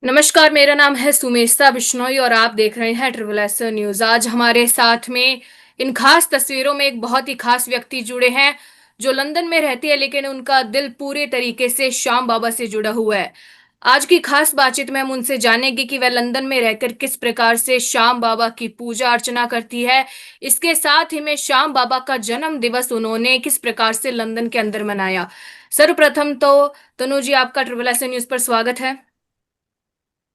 नमस्कार, मेरा नाम है सुमेशा बिश्नोई और आप देख रहे हैं ट्रिपल एस न्यूज़। आज हमारे साथ में इन खास तस्वीरों में एक बहुत ही खास व्यक्ति जुड़े हैं, जो लंदन में रहती है, लेकिन उनका दिल पूरे तरीके से श्याम बाबा से जुड़ा हुआ है। आज की खास बातचीत में हम उनसे जानेंगे कि वह लंदन में रहकर किस प्रकार से श्याम बाबा की पूजा अर्चना करती है। इसके साथ ही में श्याम बाबा का जन्म दिवस उन्होंने किस प्रकार से लंदन के अंदर मनाया। सर्वप्रथम तो तनु जी, आपका ट्रिपल एस न्यूज़ पर स्वागत है।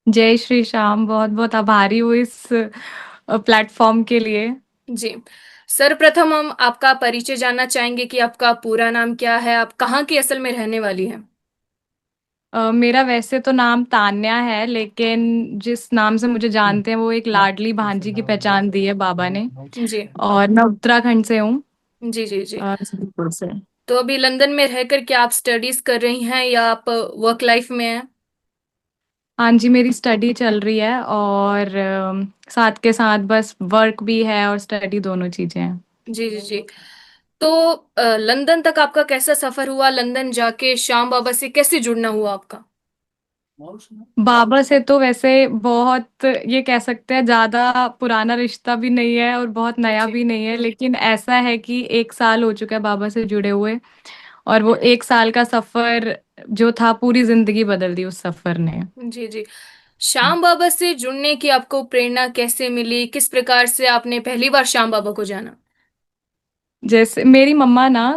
जय श्री श्याम। बहुत बहुत आभारी हूँ इस प्लेटफॉर्म के लिए। जी। सर्वप्रथम हम आपका परिचय जानना चाहेंगे कि आपका पूरा नाम क्या है, आप कहाँ की असल में रहने वाली हैं? मेरा वैसे तो नाम तान्या है, लेकिन जिस नाम से मुझे जानते हैं वो एक लाडली भांजी की पहचान दी है बाबा ने। जी। और मैं उत्तराखंड से हूँ। जी, जी, जी। जबलपुर से। तो अभी लंदन में रहकर क्या आप स्टडीज कर रही हैं या आप वर्क लाइफ में हैं? हाँ जी, मेरी स्टडी चल रही है और साथ के साथ बस वर्क भी है और स्टडी, दोनों चीजें हैं। जी, जी, जी। तो लंदन तक आपका कैसा सफर हुआ? लंदन जाके श्याम बाबा से कैसे जुड़ना हुआ आपका? बाबा से तो वैसे बहुत, ये कह सकते हैं, ज्यादा पुराना रिश्ता भी नहीं है और बहुत नया जी। भी नहीं है, लेकिन ऐसा है कि 1 साल हो चुका है बाबा से जुड़े हुए। और वो 1 साल का सफर जो था, पूरी जिंदगी बदल दी उस सफर ने। जी, जी। श्याम बाबा से जुड़ने की आपको प्रेरणा कैसे मिली? किस प्रकार से आपने पहली बार श्याम बाबा को जाना? जैसे मेरी मम्मा ना,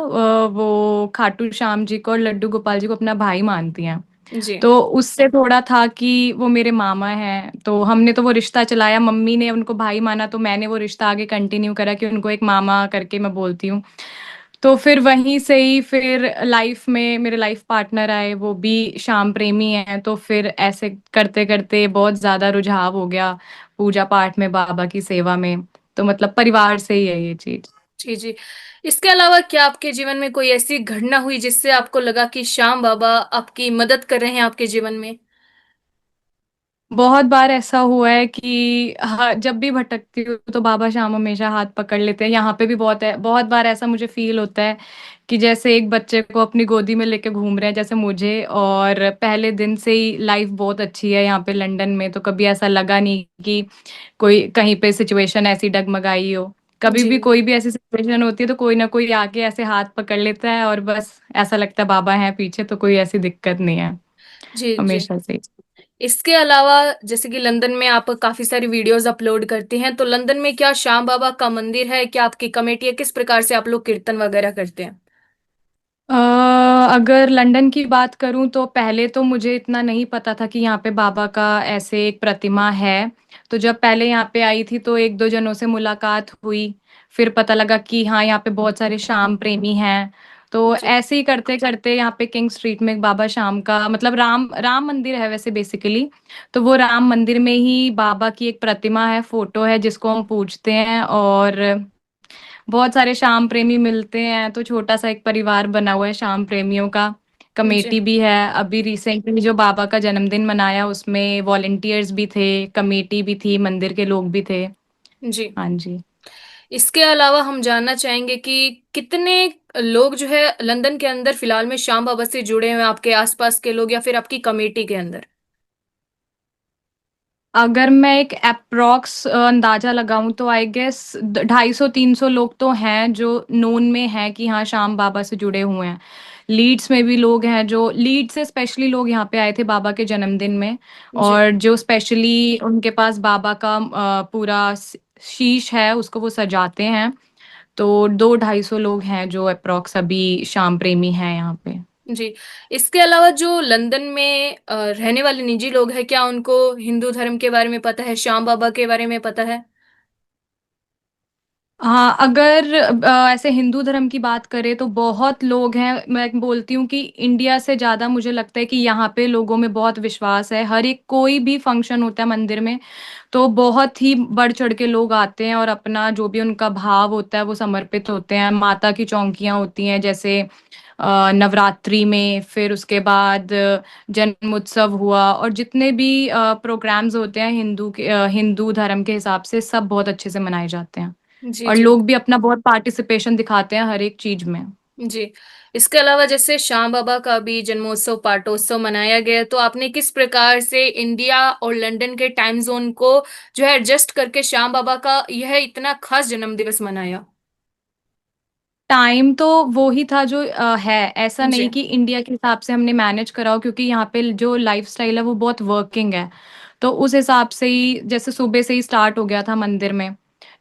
वो खाटू श्याम जी को और लड्डू गोपाल जी को अपना भाई मानती हैं। जी। तो उससे थोड़ा था कि वो मेरे मामा हैं, तो हमने तो वो रिश्ता चलाया। मम्मी ने उनको भाई माना तो मैंने वो रिश्ता आगे कंटिन्यू करा कि उनको एक मामा करके मैं बोलती हूँ। तो फिर वहीं से ही फिर लाइफ में मेरे लाइफ पार्टनर आए, वो भी श्याम प्रेमी हैं। तो फिर ऐसे करते करते बहुत ज्यादा रुझाव हो गया पूजा पाठ में, बाबा की सेवा में। तो मतलब परिवार से ही है ये चीज। जी, जी। इसके अलावा क्या आपके जीवन में कोई ऐसी घटना हुई जिससे आपको लगा कि श्याम बाबा आपकी मदद कर रहे हैं आपके जीवन में? बहुत बार ऐसा हुआ है कि हाँ, जब भी भटकती हूँ तो बाबा श्याम हमेशा हाथ पकड़ लेते हैं। यहाँ पे भी बहुत है, बहुत बार ऐसा मुझे फील होता है कि जैसे एक बच्चे को अपनी गोदी में लेके घूम रहे हैं, जैसे मुझे। और पहले दिन से ही लाइफ बहुत अच्छी है यहाँ पे लंदन में, तो कभी ऐसा लगा नहीं कि कोई कहीं पे सिचुएशन ऐसी डगमगाई हो। कभी जी, भी कोई भी ऐसी सिचुएशन होती है तो कोई ना कोई आके ऐसे हाथ पकड़ लेता है, और बस ऐसा लगता है बाबा है पीछे, तो कोई ऐसी दिक्कत नहीं है जी, जी। हमेशा से। इसके अलावा जैसे कि लंदन में आप काफी सारी वीडियोस अपलोड करते हैं, तो लंदन में क्या श्याम बाबा का मंदिर है? क्या आपकी कमेटी है? किस प्रकार से आप लोग कीर्तन वगैरह करते हैं? अ, अगर लंदन की बात करूं तो पहले तो मुझे इतना नहीं पता था कि यहाँ पे बाबा का ऐसे एक प्रतिमा है। तो जब पहले यहाँ पे आई थी तो एक दो जनों से मुलाकात हुई। फिर पता लगा कि हाँ, यहाँ पे बहुत सारे श्याम प्रेमी हैं। तो जी, ऐसे ही करते करते यहाँ पे किंग स्ट्रीट में एक बाबा श्याम का, मतलब राम राम मंदिर है वैसे बेसिकली। तो वो राम मंदिर में ही बाबा की एक प्रतिमा है, फोटो है, जिसको हम पूजते हैं। और बहुत सारे श्याम प्रेमी मिलते हैं, तो छोटा सा एक परिवार बना हुआ है श्याम प्रेमियों का। जी, कमेटी भी है। अभी रिसेंटली जो बाबा का जन्मदिन मनाया, उसमें वॉलेंटियर्स भी थे, कमेटी भी थी, मंदिर के लोग भी थे। जी। हाँ जी। इसके अलावा हम जानना चाहेंगे कि कितने लोग जो है लंदन के अंदर फिलहाल में श्याम बाबा से जुड़े हुए हैं, आपके आसपास के लोग या फिर आपकी कमेटी के अंदर? अगर मैं एक अप्रोक्स अंदाजा लगाऊं तो आई गेस 250-300 लोग तो हैं जो नोन में हैं कि हाँ, श्याम बाबा से जुड़े हुए हैं। लीड्स में भी लोग हैं, जो लीड से स्पेशली लोग यहाँ पे आए थे बाबा के जन्मदिन में। जी, और जो स्पेशली उनके पास बाबा का पूरा शीश है, उसको वो सजाते हैं। तो 200-250 लोग हैं जो अप्रोक्स अभी श्याम प्रेमी हैं यहाँ पे। जी। इसके अलावा जो लंदन में रहने वाले निजी लोग हैं, क्या उनको हिंदू धर्म के बारे में पता है, श्याम बाबा के बारे में पता है? हाँ, अगर ऐसे हिंदू धर्म की बात करें तो बहुत लोग हैं। मैं बोलती हूँ कि इंडिया से ज्यादा मुझे लगता है कि यहाँ पे लोगों में बहुत विश्वास है। हर एक कोई भी फंक्शन होता है मंदिर में, तो बहुत ही बढ़ चढ़ के लोग आते हैं और अपना जो भी उनका भाव होता है वो समर्पित होते हैं। माता की चौकियां होती हैं, जैसे नवरात्रि में, फिर उसके बाद जन्म उत्सव हुआ, और जितने भी प्रोग्राम्स होते हैं हिंदू धर्म के हिसाब से, सब बहुत अच्छे से मनाए जाते हैं। जी, और जी। लोग भी अपना बहुत पार्टिसिपेशन दिखाते हैं हर एक चीज में। जी। इसके अलावा जैसे श्याम बाबा का भी जन्मोत्सव पाटोत्सव मनाया गया, तो आपने किस प्रकार से इंडिया और लंदन के टाइम जोन को जो है एडजस्ट करके श्याम बाबा का यह इतना खास जन्म दिवस मनाया? टाइम तो वो ही था जो है। ऐसा जी। नहीं कि इंडिया के हिसाब से हमने मैनेज करा हो, क्योंकि यहाँ पे जो लाइफस्टाइल है वो बहुत वर्किंग है। तो उस हिसाब से ही जैसे सुबह से ही स्टार्ट हो गया था मंदिर में।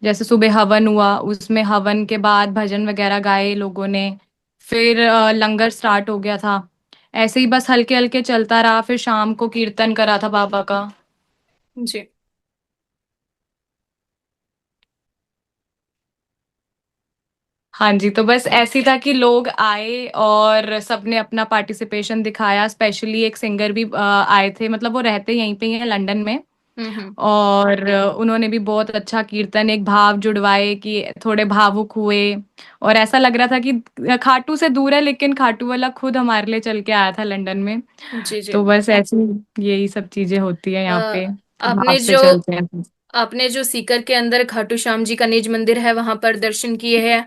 जैसे सुबह हवन हुआ, उसमें हवन के बाद भजन वगैरह गाए लोगों ने। फिर लंगर स्टार्ट हो गया था। ऐसे ही बस हल्के हल्के चलता रहा, फिर शाम को कीर्तन करा था बाबा का। जी। हाँ जी, तो बस ऐसी था कि लोग आए और सबने अपना पार्टिसिपेशन दिखाया। स्पेशली एक सिंगर भी आए थे, मतलब वो रहते यहीं पे ही हैं लंदन में। हम्म। और उन्होंने भी बहुत अच्छा कीर्तन, एक भाव जुड़वाए कि थोड़े भावुक हुए। और ऐसा लग रहा था कि खाटू से दूर है, लेकिन खाटू वाला खुद हमारे लिए चल के आया था लंदन में। जी। जी। तो बस ऐसी यही सब चीजें होती है यहाँ पे। अ, भाव आपने से जो चलते हैं। आपने जो सीकर के अंदर खाटू श्याम जी का निज मंदिर है वहां पर दर्शन किए हैं?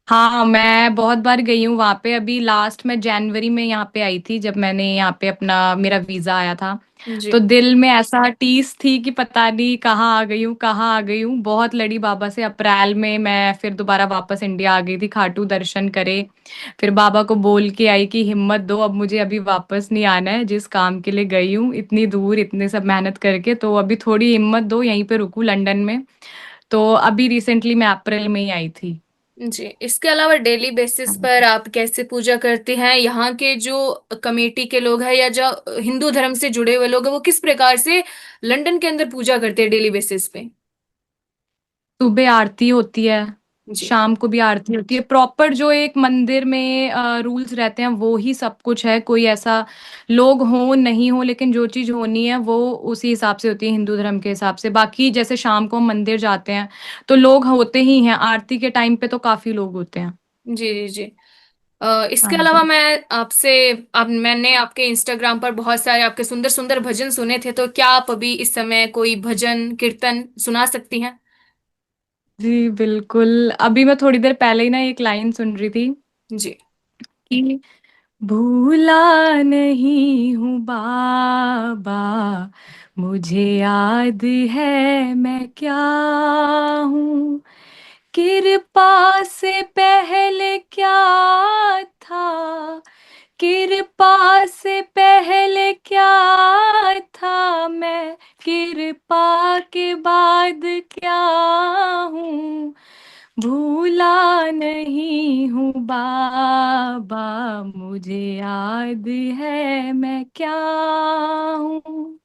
हाँ, मैं बहुत बार गई हूँ वहाँ पे। अभी लास्ट में जनवरी में यहाँ पे आई थी, जब मैंने यहाँ पे अपना मेरा वीजा आया था। जी। तो दिल में ऐसा टीस थी कि पता नहीं कहाँ आ गई हूँ, कहाँ आ गई हूँ। बहुत लड़ी बाबा से। अप्रैल में मैं फिर दोबारा वापस इंडिया आ गई थी, खाटू दर्शन करे। फिर बाबा को बोल के आई कि हिम्मत दो, अब मुझे अभी वापस नहीं आना है। जिस काम के लिए गई हूँ इतनी दूर, इतने सब मेहनत करके, तो अभी थोड़ी हिम्मत दो, यहीं पे रुकूं लंदन में। तो अभी रिसेंटली मैं अप्रैल में ही आई थी। जी। इसके अलावा डेली बेसिस पर आप कैसे पूजा करते हैं? यहाँ के जो कमेटी के लोग हैं या जो हिंदू धर्म से जुड़े हुए लोग हैं वो किस प्रकार से लंदन के अंदर पूजा करते हैं डेली बेसिस पे? सुबह आरती होती है, जी। शाम को भी आरती होती है। प्रॉपर जो एक मंदिर में रूल्स रहते हैं वो ही सब कुछ है। कोई ऐसा लोग हो नहीं हो, लेकिन जो चीज होनी है वो उसी हिसाब से होती है, हिंदू धर्म के हिसाब से। बाकी जैसे शाम को हम मंदिर जाते हैं तो लोग होते ही हैं। आरती के टाइम पे तो काफी लोग होते हैं। जी। जी। जी। इसके हाँ अलावा जी। मैं आपसे मैंने आपके इंस्टाग्राम पर बहुत सारे आपके सुंदर सुंदर भजन सुने थे, तो क्या आप अभी इस समय कोई भजन कीर्तन सुना सकती हैं? जी बिल्कुल। अभी मैं थोड़ी देर पहले ही ना एक लाइन सुन रही थी जी। कि भूला नहीं हूँ बाबा, मुझे याद है मैं क्या हूँ। कृपा से पहले क्या था, कृपा से पहले क्या था मैं, कृपा के बाद क्या हूँ। भूला नहीं हूँ बाबा, मुझे याद है मैं क्या हूँ।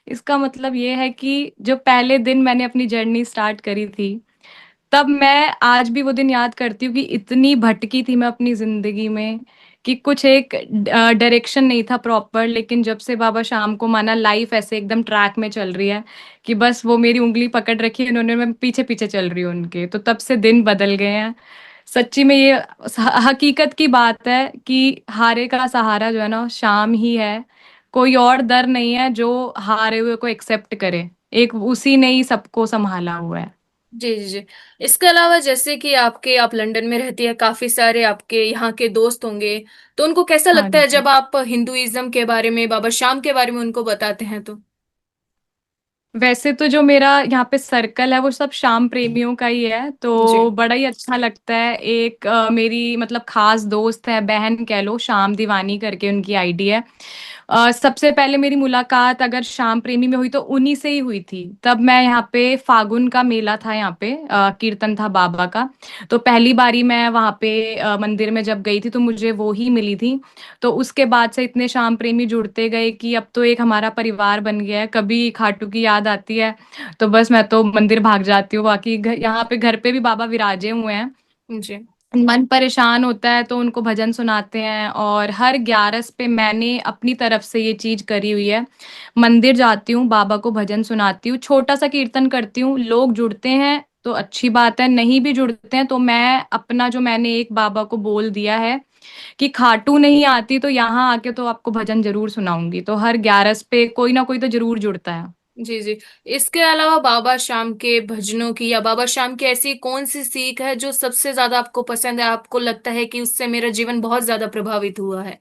इसका मतलब ये है कि जो पहले दिन मैंने अपनी जर्नी स्टार्ट करी थी, तब मैं आज भी वो दिन याद करती हूँ कि इतनी भटकी थी मैं अपनी जिंदगी में कि कुछ एक डायरेक्शन नहीं था प्रॉपर। लेकिन जब से बाबा शाम को माना, लाइफ ऐसे एकदम ट्रैक में चल रही है कि बस वो मेरी उंगली पकड़ रखी है उन्होंने, मैं पीछे पीछे चल रही हूँ उनके। तो तब से दिन बदल गए हैं। सच्ची में ये हकीकत की बात है कि हारे का सहारा जो है ना, शाम ही है। कोई और दर नहीं है जो हारे हुए को एक्सेप्ट करे। एक उसी ने ही सबको संभाला हुआ है। जी। जी। जी। इसके अलावा जैसे कि आप लंदन में रहती है, काफी सारे आपके यहाँ के दोस्त होंगे, तो उनको कैसा हाँ लगता है जी। जब आप हिंदुइज्म के बारे में, बाबा श्याम के बारे में उनको बताते हैं तो? वैसे तो जो मेरा यहाँ पे सर्कल है वो सब शाम प्रेमियों का ही है, जी। तो बड़ा ही अच्छा लगता है। एक मेरी मतलब खास दोस्त है, बहन कह लो, शाम दीवानी करके उनकी आईडी है। सबसे पहले मेरी मुलाकात अगर शाम प्रेमी में हुई तो उन्हीं से ही हुई थी। तब मैं यहाँ पे, फागुन का मेला था यहाँ पे, कीर्तन था बाबा का। तो पहली बारी मैं वहाँ पे मंदिर में जब गई थी तो मुझे वो ही मिली थी। तो उसके बाद से इतने शाम प्रेमी जुड़ते गए कि अब तो एक हमारा परिवार बन गया है। कभी खाटू की याद आती है तो बस मैं तो मंदिर भाग जाती हूँ। बाकी यहाँ पे घर पे भी बाबा विराजे हुए हैं। जी। मन परेशान होता है तो उनको भजन सुनाते हैं। और हर 11 पे मैंने अपनी तरफ से ये चीज करी हुई है, मंदिर जाती हूँ, बाबा को भजन सुनाती हूँ, छोटा सा कीर्तन करती हूँ। लोग जुड़ते हैं तो अच्छी बात है, नहीं भी जुड़ते हैं तो मैं अपना जो मैंने एक बाबा को बोल दिया है कि खाटू नहीं आती तो यहाँ आके तो आपको भजन जरूर सुनाऊंगी। तो हर 11 पे कोई ना कोई तो जरूर जुड़ता है। जी जी। इसके अलावा बाबा श्याम के भजनों की या बाबा श्याम की ऐसी कौन सी सीख है जो सबसे ज्यादा आपको पसंद है, आपको लगता है कि उससे मेरा जीवन बहुत ज्यादा प्रभावित हुआ है?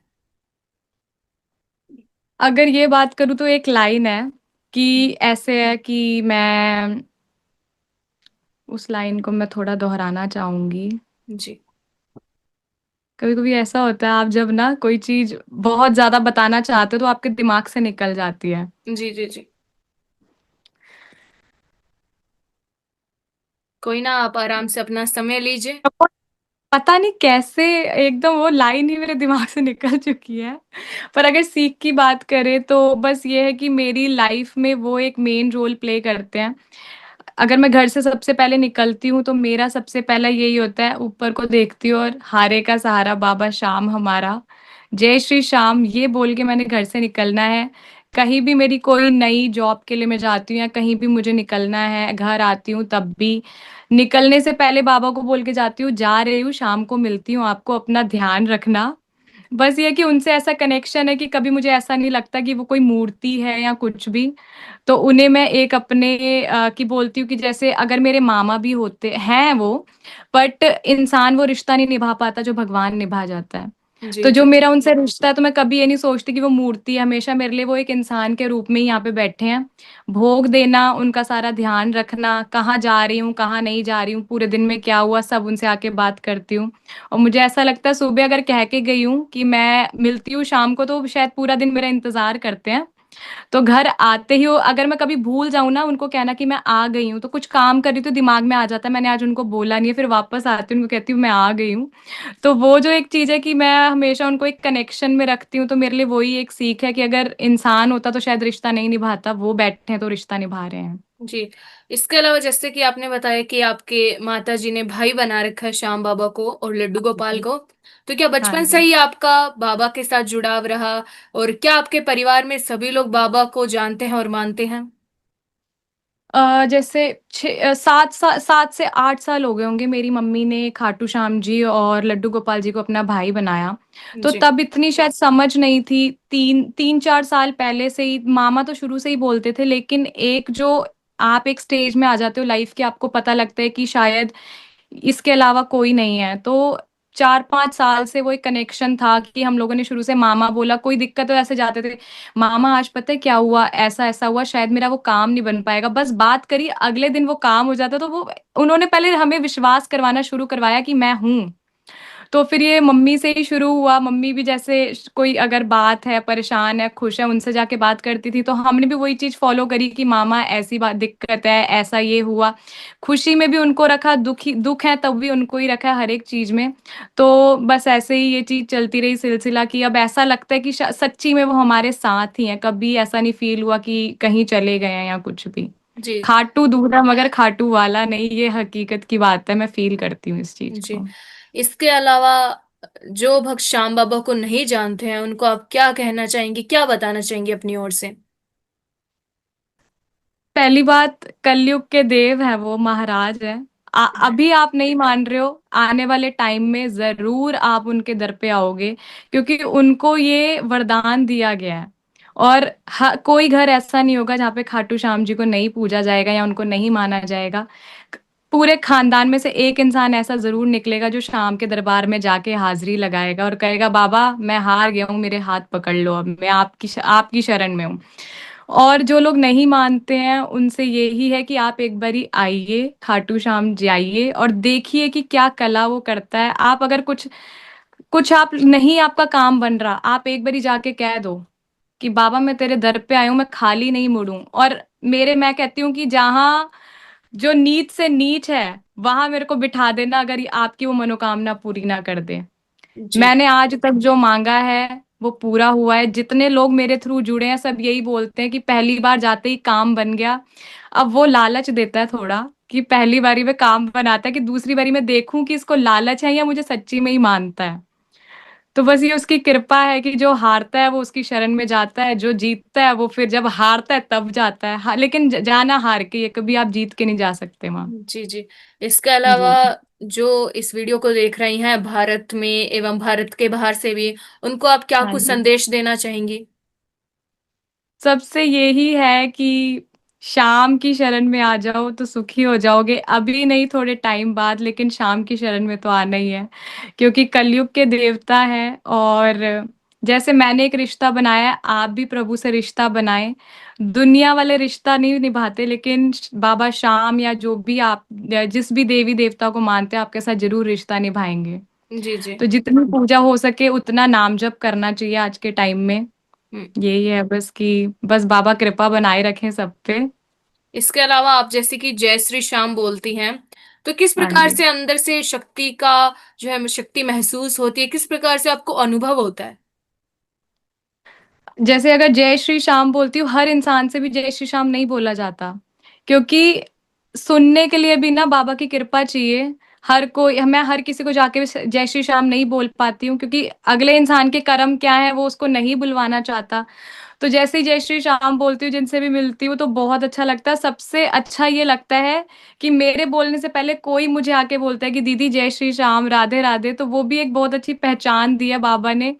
अगर ये बात करूँ तो एक लाइन है कि ऐसे है कि मैं उस लाइन को मैं थोड़ा दोहराना चाहूंगी। जी कभी कभी ऐसा होता है, आप जब ना कोई चीज बहुत ज्यादा बताना चाहते हो तो आपके दिमाग से निकल जाती है। जी जी जी। कोई ना, आप आराम से अपना समय लीजिए। तो पता नहीं कैसे एकदम वो लाइन ही मेरे दिमाग से निकल चुकी है। पर अगर सीख की बात करें तो बस ये है कि मेरी लाइफ में वो एक मेन रोल प्ले करते हैं। अगर मैं घर से सबसे पहले निकलती हूँ तो मेरा सबसे पहला यही होता है, ऊपर को देखती हूँ और हारे का सहारा बाबा श्याम हमारा, जय श्री श्याम, ये बोल के मैंने घर से निकलना है। कहीं भी मेरी कोई नई जॉब के लिए मैं जाती हूँ या कहीं भी मुझे निकलना है, घर आती हूँ तब भी निकलने से पहले बाबा को बोल के जाती हूँ, जा रही हूँ, शाम को मिलती हूँ, आपको अपना ध्यान रखना। बस ये कि उनसे ऐसा कनेक्शन है कि कभी मुझे ऐसा नहीं लगता कि वो कोई मूर्ति है या कुछ भी। तो उन्हें मैं एक अपने की बोलती हूँ कि जैसे अगर मेरे मामा भी होते हैं वो, बट इंसान वो रिश्ता नहीं निभा पाता जो भगवान निभा जाता है। जी तो जो जी मेरा उनसे रिश्ता है तो मैं कभी ये नहीं सोचती कि वो मूर्ति है, हमेशा मेरे लिए वो एक इंसान के रूप में ही यहाँ पे बैठे हैं। भोग देना, उनका सारा ध्यान रखना, कहाँ जा रही हूँ कहाँ नहीं जा रही हूँ, पूरे दिन में क्या हुआ, सब उनसे आके बात करती हूँ। और मुझे ऐसा लगता है सुबह अगर कह के गई हूँ कि मैं मिलती हूँ शाम को तो शायद पूरा दिन मेरा इंतजार करते हैं। तो घर आते ही अगर मैं कभी भूल जाऊं ना उनको कहना कि मैं आ गई हूँ, तो कुछ काम कर रही तो दिमाग में आ जाता है मैंने आज उनको बोला नहीं है, फिर वापस आती हूँ उनको कहती हूँ मैं आ गई हूँ। तो वो जो एक चीज है कि मैं हमेशा उनको एक कनेक्शन में रखती हूँ, तो मेरे लिए वही एक सीख है कि अगर इंसान होता तो शायद रिश्ता नहीं निभाता, वो बैठे हैं तो रिश्ता निभा रहे हैं। जी। इसके अलावा जैसे कि आपने बताया कि आपके माता जी ने भाई बना रखा है श्याम बाबा को और लड्डू गोपाल को, तो क्या हाँ बचपन से जी। ही आपका बाबा के साथ जुड़ाव रहा? और क्या आपके परिवार में सभी लोग बाबा को जानते हैं और मानते हैं? जैसे 7 से 8 साल हो गए होंगे, मेरी मम्मी ने खाटू श्याम जी और लड्डू गोपाल जी को अपना भाई बनाया। तो जी तब इतनी शायद समझ नहीं थी, 3 4 साल पहले से ही मामा तो शुरू से ही बोलते थे, लेकिन एक जो आप एक स्टेज में आ जाते हो लाइफ के, आपको पता लगता है कि शायद इसके अलावा कोई नहीं है। तो 4 5 साल से वो एक कनेक्शन था कि हम लोगों ने शुरू से मामा बोला, कोई दिक्कत हो ऐसे जाते थे, मामा आज पता है क्या हुआ, ऐसा ऐसा हुआ, शायद मेरा वो काम नहीं बन पाएगा, बस बात करी, अगले दिन वो काम हो जाता। तो वो उन्होंने पहले हमें विश्वास करवाना शुरू करवाया कि मैं हूँ। तो फिर ये मम्मी से ही शुरू हुआ, मम्मी भी जैसे कोई अगर बात है, परेशान है, खुश है, उनसे जाके बात करती थी, तो हमने भी वही चीज फॉलो करी कि मामा ऐसी बात दिक्कत है, ऐसा ये हुआ। खुशी में भी उनको रखा, दुख है तब भी उनको ही रखा है, हर एक चीज में। तो बस ऐसे ही ये चीज चलती रही सिलसिला, की अब ऐसा लगता है कि सच्ची में वो हमारे साथ ही है, कभी ऐसा नहीं फील हुआ कि कहीं चले गए हैं या कुछ भी। जी खाटू दूल्हा मगर खाटू वाला नहीं, ये हकीकत की बात है, मैं फील करती हूँ इस चीज जी। को। इसके अलावा जो भक्त श्याम बाबा को नहीं जानते हैं उनको आप क्या कहना चाहेंगे, क्या बताना चाहेंगे अपनी ओर से? पहली बात, कलयुग के देव है वो, महाराज है। अभी आप नहीं मान रहे हो, आने वाले टाइम में जरूर आप उनके दर पे आओगे, क्योंकि उनको ये वरदान दिया गया है। और कोई घर ऐसा नहीं होगा जहाँ पे खाटू श्याम जी को नहीं पूजा जाएगा या उनको नहीं माना जाएगा। पूरे खानदान में से एक इंसान ऐसा जरूर निकलेगा जो शाम के दरबार में जाके हाजिरी लगाएगा और कहेगा, बाबा मैं हार गया हूँ, मेरे हाथ पकड़ लो, अब मैं आपकी शरण में हूँ। और जो लोग नहीं मानते हैं उनसे यही है कि आप एक बारी आइए, खाटू श्याम जाइए और देखिए कि क्या कला वो करता है। आप अगर कुछ कुछ आप नहीं, आपका काम बन रहा, आप एक बारी जाके कह दो कि बाबा मैं तेरे दर पे आई हूँ, मैं खाली नहीं मुड़ूं। और मैं कहती हूँ कि जहाँ जो नीच से नीच है वहां मेरे को बिठा देना, अगर ये आपकी वो मनोकामना पूरी ना कर दे। जी मैंने आज तक जो मांगा है वो पूरा हुआ है, जितने लोग मेरे थ्रू जुड़े हैं सब यही बोलते हैं कि पहली बार जाते ही काम बन गया। अब वो लालच देता है थोड़ा कि पहली बारी में काम बनाता है, कि दूसरी बारी में देखूं कि इसको लालच है या मुझे सच्ची में ही मानता है। तो बस ये उसकी कृपा है कि जो हारता है वो उसकी शरण में जाता है, जो जीतता है वो फिर जब हारता है तब जाता है। लेकिन जाना हार के, ये कभी आप जीत के नहीं जा सकते वहां। जी जी। इसके अलावा जी। जो इस वीडियो को देख रही हैं भारत में एवं भारत के बाहर से भी, उनको आप क्या हाँ कुछ जी। संदेश देना चाहेंगी? सबसे यही है कि शाम की शरण में आ जाओ तो सुखी हो जाओगे, अभी नहीं थोड़े टाइम बाद, लेकिन शाम की शरण में तो आना ही है, क्योंकि कलयुग के देवता है। और जैसे मैंने एक रिश्ता बनाया है, आप भी प्रभु से रिश्ता बनाएं। दुनिया वाले रिश्ता नहीं निभाते, लेकिन बाबा शाम या जो भी आप जिस भी देवी देवता को मानते हैं, आपके साथ जरूर रिश्ता निभाएंगे। जी जी। तो जितनी पूजा हो सके उतना नाम जप करना चाहिए आज के टाइम में। हम्म। यही है बस कि बस बाबा कृपा बनाए रखें सब पे। इसके अलावा आप जैसे कि जय श्री श्याम बोलती हैं, तो किस हाँ प्रकार जी। से अंदर से शक्ति का जो है शक्ति महसूस होती है, किस प्रकार से आपको अनुभव होता है? जैसे अगर जय श्री श्याम बोलती हूँ, हर इंसान से भी जय श्री श्याम नहीं बोला जाता, क्योंकि सुनने के लिए भी ना बाबा की कृपा चाहिए। हर कोई, मैं हर किसी को जाके भी जय श्री श्याम नहीं बोल पाती हूँ, क्योंकि अगले इंसान के कर्म क्या है वो उसको नहीं बुलवाना चाहता। तो जैसे ही जय श्री श्याम बोलती हूँ, जिनसे भी मिलती हूँ, तो बहुत अच्छा लगता है। सबसे अच्छा ये लगता है कि मेरे बोलने से पहले कोई मुझे आके बोलता है कि दीदी जय श्री श्याम, राधे राधे। तो वो भी एक बहुत अच्छी पहचान दी है बाबा ने,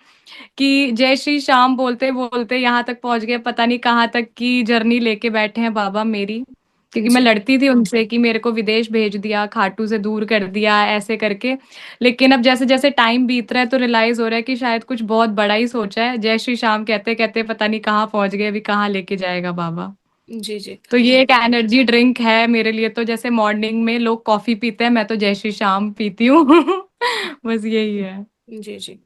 कि जय श्री श्याम बोलते बोलते यहाँ तक पहुंच गए, पता नहीं कहाँ तक की जर्नी लेके बैठे हैं बाबा मेरी। क्योंकि मैं जी लड़ती थी उनसे कि मेरे को विदेश भेज दिया, खाटू से दूर कर दिया, ऐसे करके। लेकिन अब जैसे जैसे टाइम बीत रहा है तो रियलाइज हो रहा है कि शायद कुछ बहुत बड़ा ही सोचा है। जय श्री श्याम कहते कहते पता नहीं कहाँ पहुंच गए, अभी कहाँ लेके जाएगा बाबा। जी। जी तो ये एक एनर्जी ड्रिंक है मेरे लिए। तो जैसे मॉर्निंग में लोग कॉफी पीते हैं, मैं तो जय श्री श्याम पीती हूँ। बस यही है। जी। जी।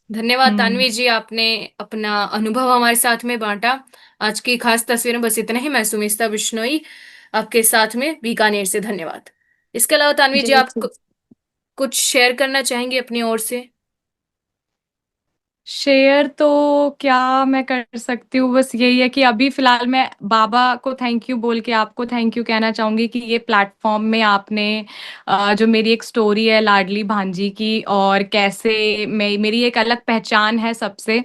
धन्यवाद हम्म। तानवी जी, आपने अपना अनुभव हमारे साथ में बांटा। आज की खास तस्वीर में बस इतना ही। मैं सुमिस्ता बिश्नोई आपके साथ में बीकानेर से। धन्यवाद। इसके अलावा तानवी जी, जय आप श्री। कुछ शेयर करना चाहेंगे अपनी ओर से? शेयर तो क्या मैं कर सकती हूँ, बस यही है कि अभी फिलहाल मैं बाबा को थैंक यू बोल के आपको थैंक यू कहना चाहूंगी कि ये प्लेटफॉर्म में आपने जो मेरी एक स्टोरी है लाडली भांजी की, और कैसे मैं, मेरी एक अलग पहचान है सबसे,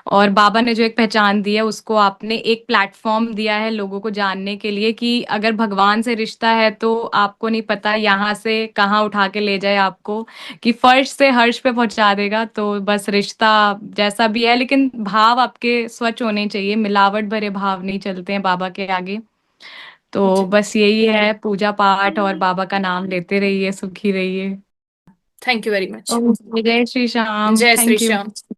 और बाबा ने जो एक पहचान दी है उसको आपने एक प्लेटफॉर्म दिया है लोगों को जानने के लिए, कि अगर भगवान से रिश्ता है तो आपको नहीं पता यहाँ से कहाँ उठा के ले जाए आपको, कि फर्श से हर्ष पे पहुंचा देगा। तो बस रिश्ता जैसा भी है, लेकिन भाव आपके स्वच्छ होने चाहिए, मिलावट भरे भाव नहीं चलते हैं बाबा के आगे। तो जी। बस यही है, पूजा पाठ और बाबा का नाम लेते रहिए, सुखी रहिए। Thank you very much. Okay, जय श्री श्याम, जय श्री थैंक यू। श्याम।